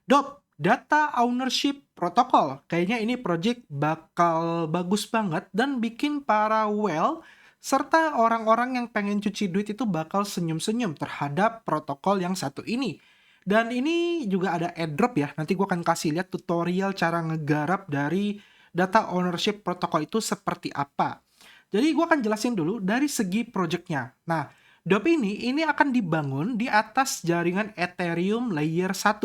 Dop, Data Ownership Protocol. Kayaknya ini project bakal bagus banget dan bikin para whale serta orang-orang yang pengen cuci duit itu bakal senyum-senyum terhadap protokol yang satu ini. Dan ini juga ada airdrop ya. Nanti gue akan kasih lihat tutorial cara ngegarap dari Data Ownership Protocol itu seperti apa. Jadi gue akan jelasin dulu dari segi projectnya. Nah, DOP ini akan dibangun di atas jaringan Ethereum layer 1.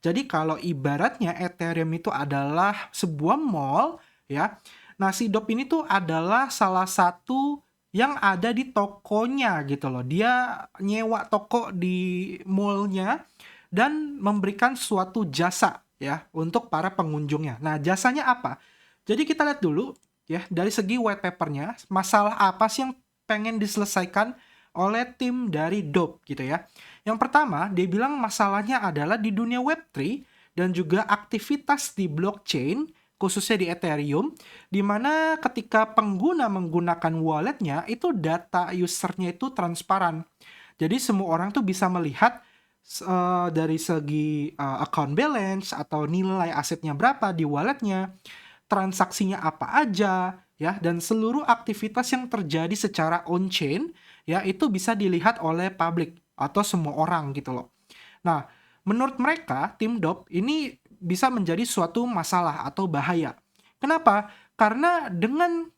Jadi kalau ibaratnya Ethereum itu adalah sebuah mall, ya. Nah, si DOP ini tuh adalah salah satu yang ada di tokonya gitu loh. Dia nyewa toko di mallnya dan memberikan suatu jasa ya untuk para pengunjungnya. Nah, jasanya apa? Jadi kita lihat dulu ya dari segi white papernya, masalah apa sih yang pengen diselesaikan oleh tim dari DOP gitu ya. Yang pertama, dia bilang masalahnya adalah di dunia Web3 dan juga aktivitas di blockchain, khususnya di Ethereum, di mana ketika pengguna menggunakan walletnya, itu data usernya itu transparan. Jadi semua orang tuh bisa melihat dari segi account balance atau nilai asetnya berapa di walletnya, transaksinya apa aja, ya, dan seluruh aktivitas yang terjadi secara on-chain, ya, itu bisa dilihat oleh publik atau semua orang gitu loh. Nah, menurut mereka, tim DOP ini bisa menjadi suatu masalah atau bahaya. Kenapa? Karena dengan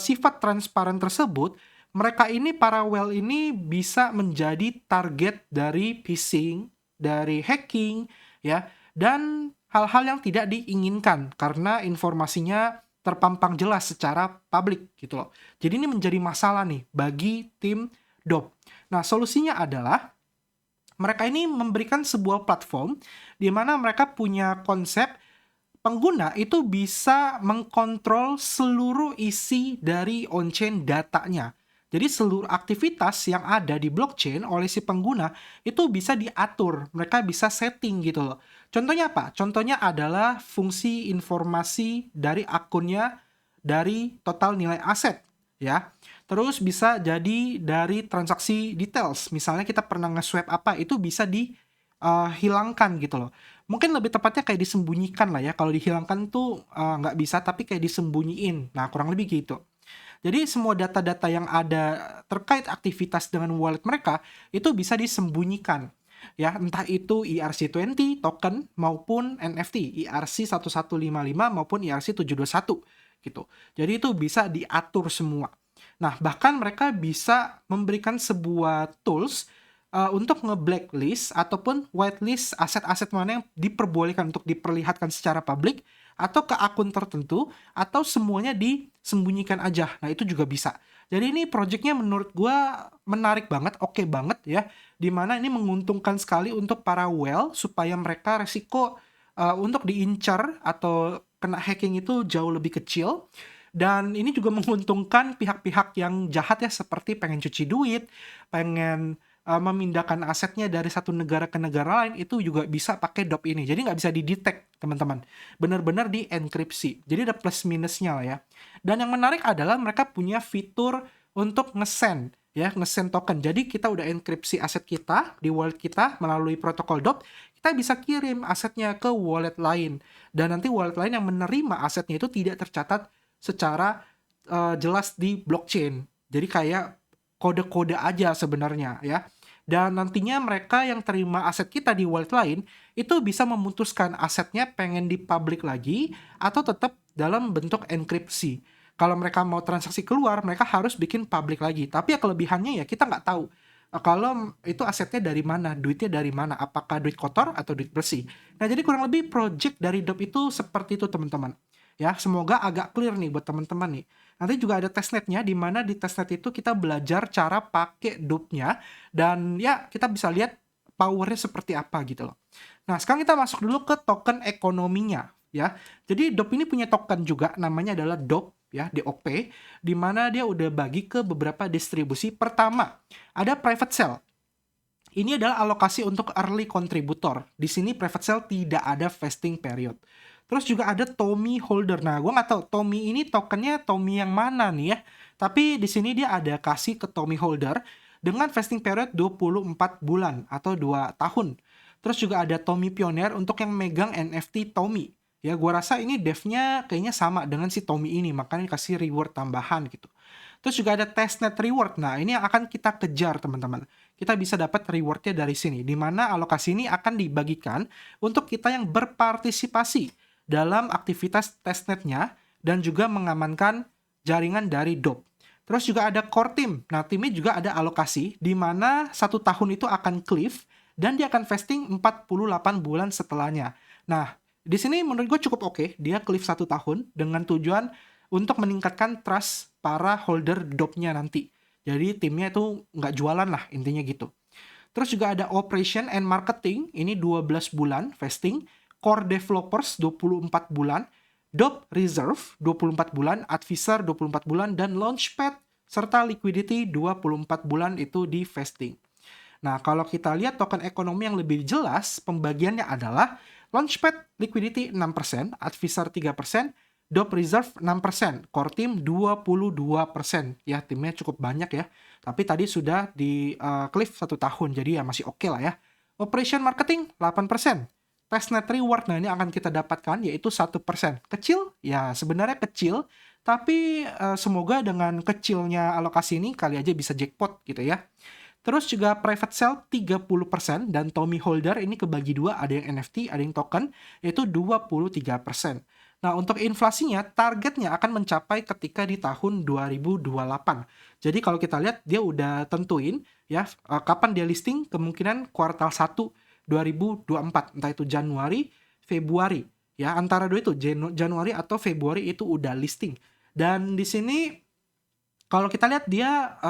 sifat transparan tersebut, mereka ini, para whale ini bisa menjadi target dari phishing, dari hacking, ya, dan hal-hal yang tidak diinginkan karena informasinya terpampang jelas secara publik gitu loh. Jadi ini menjadi masalah nih bagi tim DOP. Nah, solusinya adalah mereka ini memberikan sebuah platform di mana mereka punya konsep pengguna itu bisa mengkontrol seluruh isi dari on-chain datanya. Jadi seluruh aktivitas yang ada di blockchain oleh si pengguna itu bisa diatur, mereka bisa setting gitu loh. Contohnya apa? Contohnya adalah fungsi informasi dari akunnya dari total nilai aset ya. Terus bisa jadi dari transaksi details. Misalnya kita pernah nge-swap apa, itu bisa dihilangkan gitu loh. Mungkin lebih tepatnya kayak disembunyikan lah ya. Kalau dihilangkan tuh nggak bisa, tapi kayak disembunyiin. Nah, kurang lebih gitu. Jadi semua data-data yang ada terkait aktivitas dengan wallet mereka itu bisa disembunyikan. Ya, entah itu ERC20 token maupun NFT, ERC1155 maupun ERC721 gitu. Jadi itu bisa diatur semua. Nah, bahkan mereka bisa memberikan sebuah tools untuk nge-blacklist ataupun whitelist aset-aset mana yang diperbolehkan untuk diperlihatkan secara publik atau ke akun tertentu atau semuanya disembunyikan aja. Nah, itu juga bisa. Jadi ini projectnya menurut gue menarik banget, oke banget ya. Dimana ini menguntungkan sekali untuk para whale supaya mereka resiko untuk diincar atau kena hacking itu jauh lebih kecil. Dan ini juga menguntungkan pihak-pihak yang jahat ya, seperti pengen cuci duit, pengen memindahkan asetnya dari satu negara ke negara lain, itu juga bisa pakai DOP ini. Jadi nggak bisa didetect, teman-teman. Benar-benar dienkripsi. Jadi ada plus minusnya lah ya. Dan yang menarik adalah mereka punya fitur untuk nge-send, ya, nge-send token. Jadi kita udah enkripsi aset kita di wallet kita melalui protokol DOP, kita bisa kirim asetnya ke wallet lain. Dan nanti wallet lain yang menerima asetnya itu tidak tercatat secara jelas di blockchain. Jadi kayak kode-kode aja sebenarnya ya. Dan nantinya mereka yang terima aset kita di wallet lain itu bisa memutuskan asetnya pengen dipublic lagi atau tetap dalam bentuk enkripsi. Kalau mereka mau transaksi keluar, mereka harus bikin public lagi. Tapi ya kelebihannya ya kita nggak tahu kalau itu asetnya dari mana, duitnya dari mana, apakah duit kotor atau duit bersih. Nah, jadi kurang lebih project dari DOP itu seperti itu, teman-teman. Ya, semoga agak clear nih buat teman-teman nih. Nanti juga ada testnetnya, di mana di testnet itu kita belajar cara pakai DOP-nya, dan ya kita bisa lihat powernya seperti apa gitu loh. Nah, sekarang kita masuk dulu ke token ekonominya ya. Jadi DOP ini punya token juga, namanya adalah DOP ya, DOP, di mana dia udah bagi ke beberapa distribusi. Pertama, ada private sale. Ini adalah alokasi untuk early contributor. Di sini private sale tidak ada vesting period. Terus juga ada Tommy Holder. Nah, gue nggak tahu Tommy ini tokennya Tommy yang mana nih ya. Tapi di sini dia ada kasih ke Tommy Holder dengan vesting period 24 bulan atau 2 tahun. Terus juga ada Tommy Pioneer untuk yang megang NFT Tommy. Ya, gua rasa ini devnya kayaknya sama dengan si Tommy ini, makanya kasih reward tambahan gitu. Terus juga ada testnet reward. Nah, ini yang akan kita kejar, teman-teman. Kita bisa dapat rewardnya dari sini, di mana alokasi ini akan dibagikan untuk kita yang berpartisipasi dalam aktivitas testnetnya dan juga mengamankan jaringan dari DOP. Terus juga ada core team. Nah, timnya juga ada alokasi, di mana 1 tahun itu akan cliff, dan dia akan vesting 48 bulan setelahnya. Nah, di sini menurut gue cukup oke, dia cliff 1 tahun dengan tujuan untuk meningkatkan trust para holder DOP-nya nanti. Jadi timnya itu nggak jualan lah, intinya gitu. Terus juga ada operation and marketing, ini 12 bulan vesting, core developers 24 bulan, DOP reserve 24 bulan, advisor 24 bulan, dan launchpad serta liquidity 24 bulan itu di vesting. Nah, kalau kita lihat token ekonomi yang lebih jelas, pembagiannya adalah launchpad liquidity 6%, advisor 3%, DOP reserve 6%, core team 22%. Ya, timnya cukup banyak ya. Tapi tadi sudah di cliff 1 tahun, jadi ya masih oke lah ya. Operation marketing 8%. Testnet reward, nah ini akan kita dapatkan yaitu 1%. Kecil? Ya, sebenarnya kecil. Tapi semoga dengan kecilnya alokasi ini kali aja bisa jackpot gitu ya. Terus juga private sale 30% dan Tommy Holder ini kebagi dua, ada yang NFT, ada yang token, yaitu 23%. Nah, untuk inflasinya, targetnya akan mencapai ketika di tahun 2028. Jadi kalau kita lihat, dia udah tentuin ya kapan dia listing, kemungkinan kuartal 1 2024, entah itu Januari, Februari. Ya, antara dua itu, Januari atau Februari itu udah listing. Dan di sini, kalau kita lihat dia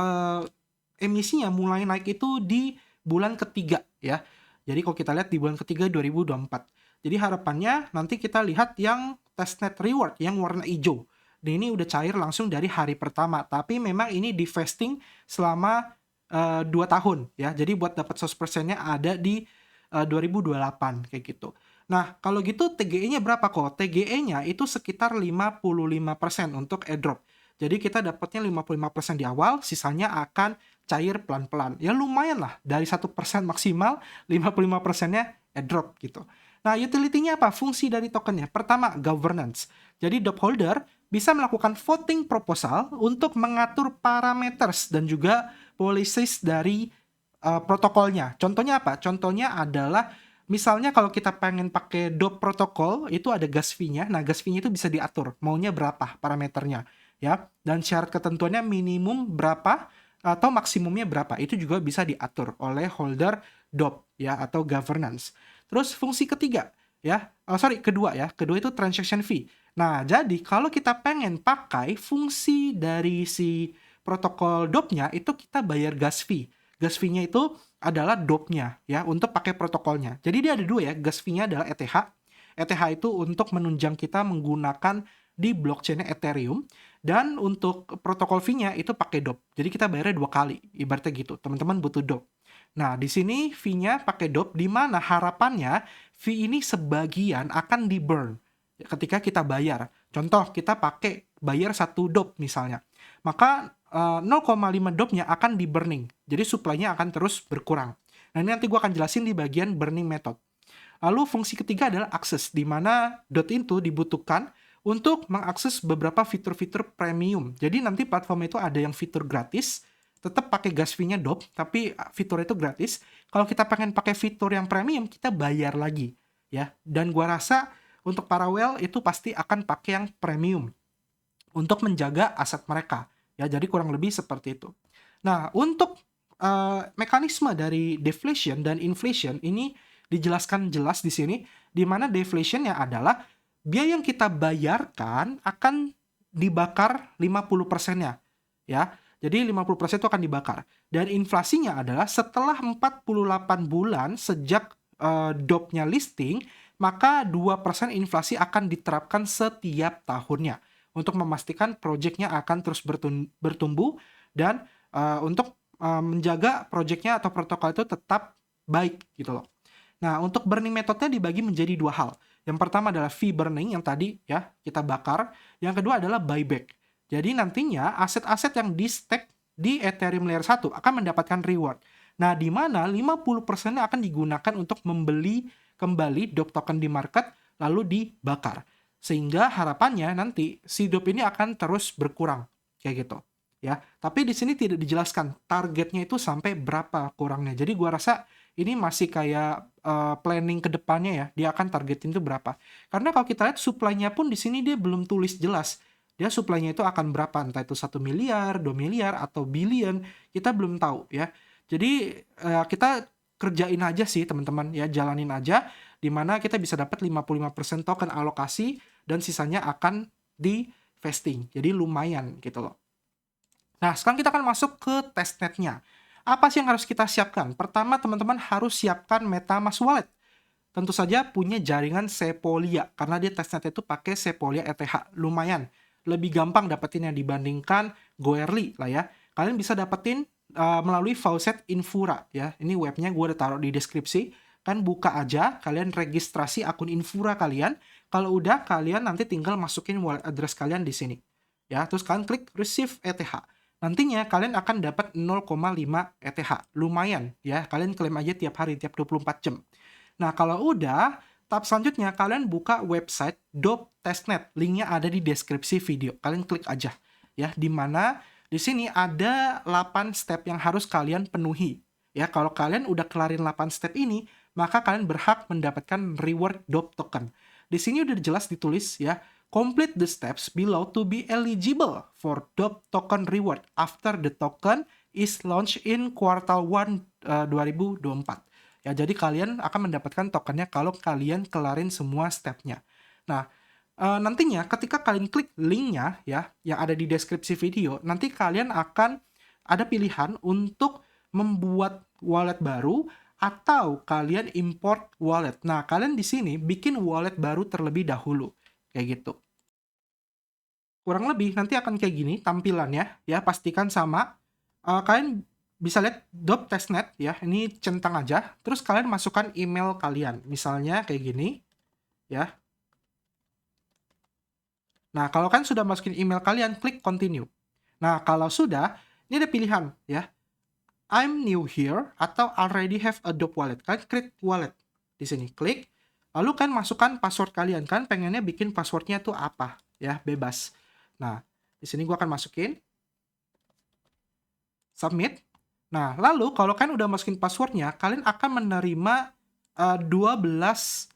emisinya mulai naik itu di bulan ketiga ya. Jadi kalau kita lihat di bulan ketiga 2024. Jadi harapannya nanti kita lihat yang testnet reward yang warna hijau. Dan ini udah cair langsung dari hari pertama. Tapi memang ini di vesting selama 2 tahun ya. Jadi buat dapat 100%-nya ada di 2028 kayak gitu. Nah, kalau gitu TGE-nya berapa kok? TGE-nya itu sekitar 55% untuk airdrop. Jadi kita dapatnya 55% di awal, sisanya akan cair pelan-pelan. Ya lumayan lah, dari 1% maksimal, 55%-nya airdrop gitu. Nah, utility-nya apa? Fungsi dari tokennya. Pertama, governance. Jadi DOP holder bisa melakukan voting proposal untuk mengatur parameters dan juga policies dari protokolnya. Contohnya apa? Contohnya adalah misalnya kalau kita pengen pakai DOP protokol, itu ada gas fee-nya. Nah, gas fee-nya itu bisa diatur. Maunya berapa parameternya. Ya, dan syarat ketentuannya minimum berapa atau maksimumnya berapa, itu juga bisa diatur oleh holder DOP ya, atau governance. Terus fungsi ketiga ya, kedua ya, kedua itu transaction fee. Nah, jadi kalau kita pengen pakai fungsi dari si protokol DOP-nya, itu kita bayar gas fee. Gas fee-nya itu adalah DOP-nya ya, untuk pakai protokolnya. Jadi dia ada dua ya, gas fee-nya adalah ETH. ETH itu untuk menunjang kita menggunakan di blockchain-nya Ethereum, dan untuk protokol fee-nya itu pakai DOP. Jadi kita bayarnya 2 kali, ibaratnya gitu. Teman-teman butuh DOP. Nah, di sini fee-nya pakai DOP, di mana harapannya fee ini sebagian akan di-burn ketika kita bayar. Contoh, kita bayar 1 DOP misalnya. Maka 0,5 DOP-nya akan di-burning. Jadi supply-nya akan terus berkurang. Nah, ini nanti gue akan jelasin di bagian burning method. Lalu fungsi ketiga adalah akses, di mana DOT itu dibutuhkan untuk mengakses beberapa fitur-fitur premium. Jadi nanti platform itu ada yang fitur gratis, tetap pakai gas fee-nya DOP, tapi fitur itu gratis. Kalau kita pengen pakai fitur yang premium, kita bayar lagi. Ya, dan gua rasa untuk para whale itu pasti akan pakai yang premium untuk menjaga aset mereka. Ya, jadi kurang lebih seperti itu. Nah, untuk mekanisme dari deflation dan inflation ini dijelaskan jelas di sini, di mana deflationnya adalah biaya yang kita bayarkan akan dibakar 50%-nya. Ya. Jadi 50% itu akan dibakar. Dan inflasinya adalah setelah 48 bulan sejak DOP-nya listing, maka 2% inflasi akan diterapkan setiap tahunnya untuk memastikan proyeknya akan terus bertumbuh dan untuk menjaga proyeknya atau protokol itu tetap baik gitu loh. Nah, untuk burning metode-nya dibagi menjadi 2 hal. Yang pertama adalah fee burning yang tadi ya kita bakar. Yang kedua adalah buyback. Jadi nantinya aset-aset yang di-stake di Ethereum Layer 1 akan mendapatkan reward. Nah, di mana 50% akan digunakan untuk membeli kembali DOP token di market lalu dibakar. Sehingga harapannya nanti si DOP ini akan terus berkurang kayak gitu. Ya, tapi di sini tidak dijelaskan targetnya itu sampai berapa kurangnya. Jadi gua rasa ini masih kayak planning ke depannya ya, dia akan targetin itu berapa. Karena kalau kita lihat supply-nya pun di sini dia belum tulis jelas. Dia supply-nya itu akan berapa, entah itu 1 miliar, 2 miliar, atau billion, kita belum tahu ya. Jadi kita kerjain aja sih teman-teman ya, jalanin aja, dimana kita bisa dapat 55% token alokasi, dan sisanya akan di vesting. Jadi lumayan gitu loh. Nah, sekarang kita akan masuk ke testnetnya. Apa sih yang harus kita siapkan? Pertama, teman-teman harus siapkan MetaMask Wallet. Tentu saja punya jaringan Sepolia, karena dia testnet itu pakai Sepolia ETH. Lumayan, lebih gampang dapetinnya dibandingkan Goerli lah ya. Kalian bisa dapetin melalui Faucet Infura ya. Ini webnya gue udah taruh di deskripsi. Kan buka aja, kalian registrasi akun Infura kalian. Kalau udah, kalian nanti tinggal masukin wallet address kalian di sini. Ya, terus kalian klik Receive ETH. Nantinya kalian akan dapat 0,5 ETH. Lumayan ya, kalian klaim aja tiap hari, tiap 24 jam. Nah, kalau udah, tahap selanjutnya kalian buka website DOP Testnet. Linknya ada di deskripsi video. Kalian klik aja ya, di mana di sini ada 8 step yang harus kalian penuhi. Ya, kalau kalian udah kelarin 8 step ini, maka kalian berhak mendapatkan reward DOP token. Di sini udah jelas ditulis ya, complete the steps below to be eligible for DOP token reward after the token is launched in quartal 1 2024. Ya, jadi kalian akan mendapatkan tokennya kalau kalian kelarin semua stepnya. Nah, nantinya ketika kalian klik linknya ya, yang ada di deskripsi video, nanti kalian akan ada pilihan untuk membuat wallet baru atau kalian import wallet. Nah, kalian di sini bikin wallet baru terlebih dahulu. Kayak gitu. Kurang lebih nanti akan kayak gini tampilannya ya, pastikan sama. Kalian bisa lihat DOP testnet ya, ini centang aja. Terus kalian masukkan email kalian, misalnya kayak gini ya. Nah, kalau kan sudah masukin email kalian, klik continue. Nah, kalau sudah, ini ada pilihan ya. I'm new here atau already have a DOP wallet. Kalian create wallet di sini, klik. Lalu kan masukkan password kalian, kan pengennya bikin passwordnya tuh apa ya, bebas. Nah, di sini gua akan masukin submit. Nah, lalu kalau kalian udah masukin passwordnya, kalian akan menerima 12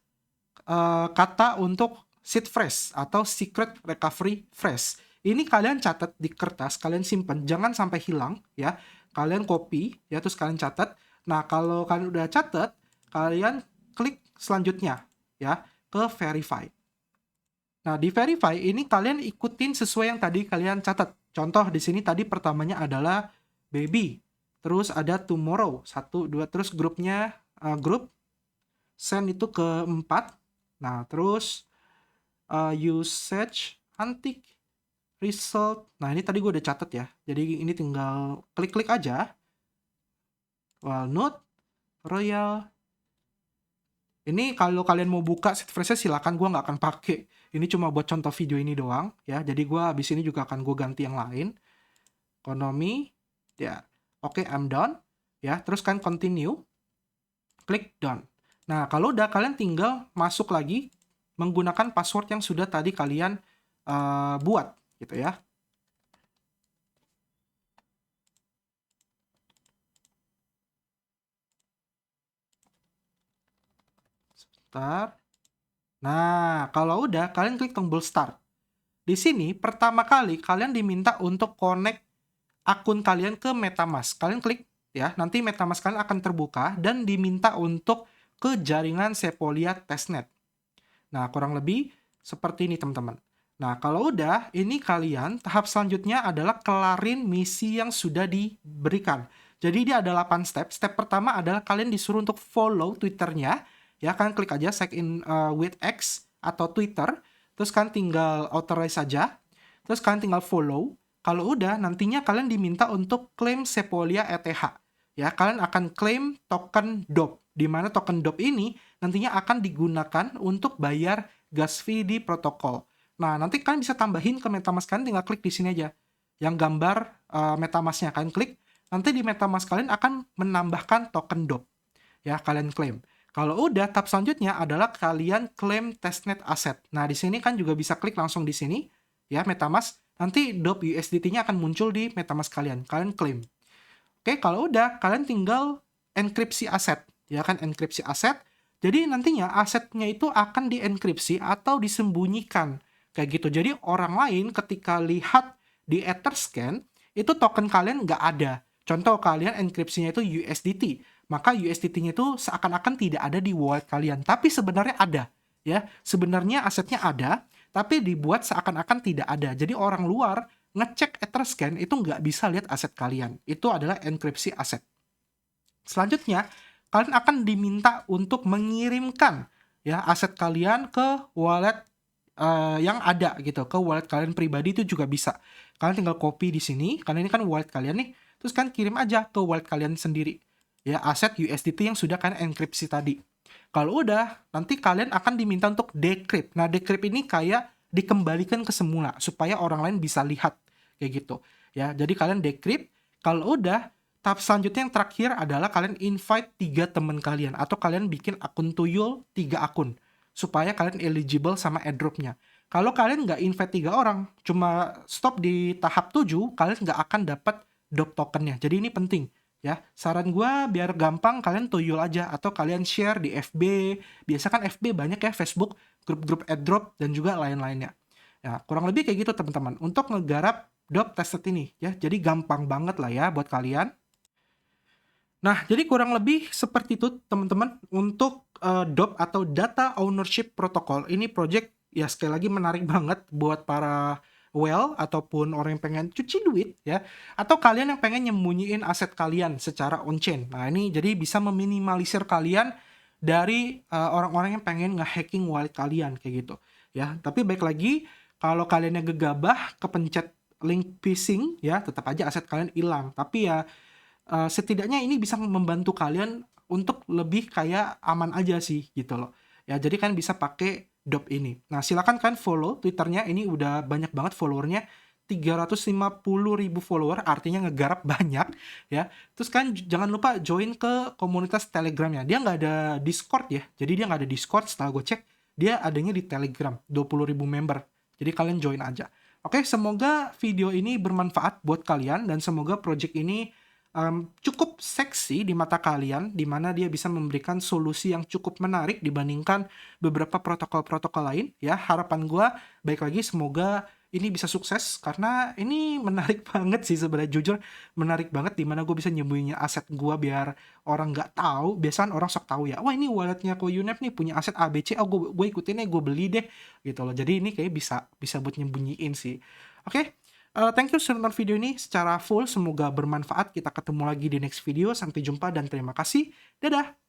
kata untuk seed phrase atau secret recovery phrase. Ini kalian catat di kertas, kalian simpan, jangan sampai hilang ya. Kalian copy ya, terus kalian catat. Nah, kalau kalian udah catat, kalian klik selanjutnya ya, ke verify. Nah, di verify ini kalian ikutin sesuai yang tadi kalian catat. Contoh di sini tadi pertamanya adalah baby. Terus ada tomorrow, 1, 2, terus grupnya grup send itu ke 4. Nah, terus usage antik result. Nah, ini tadi gue udah catat ya. Jadi ini tinggal klik-klik aja. Walnut, royal. Ini kalau kalian mau buka seed phrase silakan, gue nggak akan pakai. Ini cuma buat contoh video ini doang ya. Jadi gue habis ini juga akan gue ganti yang lain. Ekonomi, ya. Oke, I'm done. Ya, terus kan continue. Klik done. Nah, kalau udah kalian tinggal masuk lagi menggunakan password yang sudah tadi kalian buat gitu ya. Sebentar. Nah, kalau udah kalian klik tombol start. Di sini pertama kali kalian diminta untuk connect akun kalian ke MetaMask. Kalian klik ya, nanti MetaMask kalian akan terbuka dan diminta untuk ke jaringan Sepolia testnet. Nah, kurang lebih seperti ini teman-teman. Nah, kalau udah, ini kalian tahap selanjutnya adalah kelarin misi yang sudah diberikan. Jadi dia ada 8 step. Step pertama adalah kalian disuruh untuk follow Twitternya. Ya, kalian klik aja sign in with X atau Twitter. Terus kalian tinggal authorize saja. Terus kalian tinggal follow. Kalau udah, nantinya kalian diminta untuk claim Sepolia ETH. Ya, kalian akan claim token DOP. Di mana token DOP ini nantinya akan digunakan untuk bayar gas fee di protokol. Nah, nanti kalian bisa tambahin ke MetaMask kalian, tinggal klik di sini aja. Yang gambar MetaMask-nya kalian klik. nanti di MetaMask kalian akan menambahkan token DOP. Ya, kalian klaim. Kalau udah, tahap selanjutnya adalah kalian klaim testnet aset. Nah, di sini kan juga bisa klik langsung di sini, ya, MetaMask. Nanti DOP USDT-nya akan muncul di MetaMask kalian. Kalian klaim. Oke, kalau udah, kalian tinggal enkripsi aset. Ya kan, enkripsi aset. Jadi nantinya asetnya itu akan dienkripsi atau disembunyikan. Kayak gitu. Jadi orang lain ketika lihat di Etherscan, itu token kalian nggak ada. Contoh kalian enkripsinya itu USDT. Maka USDT-nya itu seakan-akan tidak ada di wallet kalian. Tapi sebenarnya ada. Ya, sebenarnya asetnya ada, tapi dibuat seakan-akan tidak ada. Jadi orang luar ngecek Etherscan itu nggak bisa lihat aset kalian. Itu adalah enkripsi aset. Selanjutnya, kalian akan diminta untuk mengirimkan ya aset kalian ke wallet yang ada gitu, ke wallet kalian pribadi itu juga bisa. Kalian tinggal copy di sini, karena ini kan wallet kalian nih, terus kan kirim aja ke wallet kalian sendiri. Ya, aset USDT yang sudah kalian enkripsi tadi. Kalau udah, nanti kalian akan diminta untuk decrypt. Nah, decrypt ini kayak dikembalikan ke semula supaya orang lain bisa lihat kayak gitu. Ya, jadi kalian decrypt. Kalau udah, tahap selanjutnya yang terakhir adalah kalian invite 3 teman kalian atau kalian bikin akun tuyul 3 akun supaya kalian eligible sama airdropnya. Kalau kalian nggak invite 3 orang, cuma stop di tahap 7, kalian nggak akan dapat DOP tokennya. Jadi ini penting ya. Saran gue biar gampang kalian tuyul aja atau kalian share di FB. Biasa kan FB banyak ya, Facebook, grup-grup airdrop dan juga lain-lainnya. Ya, kurang lebih kayak gitu teman-teman. Untuk ngegarap DOP testnet ini ya. Jadi gampang banget lah ya buat kalian. Nah, jadi kurang lebih seperti itu teman-teman untuk DOP atau Data Ownership Protocol. Ini project ya sekali lagi menarik banget buat para whale ataupun orang yang pengen cuci duit ya, atau kalian yang pengen nyembunyiin aset kalian secara on-chain. Nah, ini jadi bisa meminimalisir kalian dari orang-orang yang pengen nge-hacking wallet kalian kayak gitu ya. Tapi baik lagi, kalau kalian yang gegabah kepencet link phishing ya, tetap aja aset kalian hilang. Tapi ya setidaknya ini bisa membantu kalian untuk lebih kayak aman aja sih gitu loh. Ya, jadi kalian bisa pakai DOP ini. Nah, silakan kan follow Twitternya, ini udah banyak banget followernya. 350.000 follower, artinya ngegarap banyak ya. Terus kan jangan lupa join ke komunitas Telegramnya. Dia nggak ada Discord ya. Jadi dia nggak ada Discord, setelah gue cek dia adanya di Telegram, 20.000 member. Jadi kalian join aja. Oke, semoga video ini bermanfaat buat kalian dan semoga project ini cukup seksi di mata kalian, di mana dia bisa memberikan solusi yang cukup menarik dibandingkan beberapa protokol-protokol lain. Ya, harapan gue, baik lagi, semoga ini bisa sukses, karena ini menarik banget sih sebenarnya, jujur menarik banget, di mana gue bisa nyembunyiin aset gue biar orang nggak tahu. Biasanya orang sok tahu ya, wah ini walletnya Koyunep nih punya aset ABC, oh gue ikutin gue beli deh, gitu loh. Jadi ini kayak bisa buat nyembunyiin sih. Oke. Thank you sudah nonton video ini secara full. Semoga bermanfaat. Kita ketemu lagi di next video. Sampai jumpa dan terima kasih. Dadah!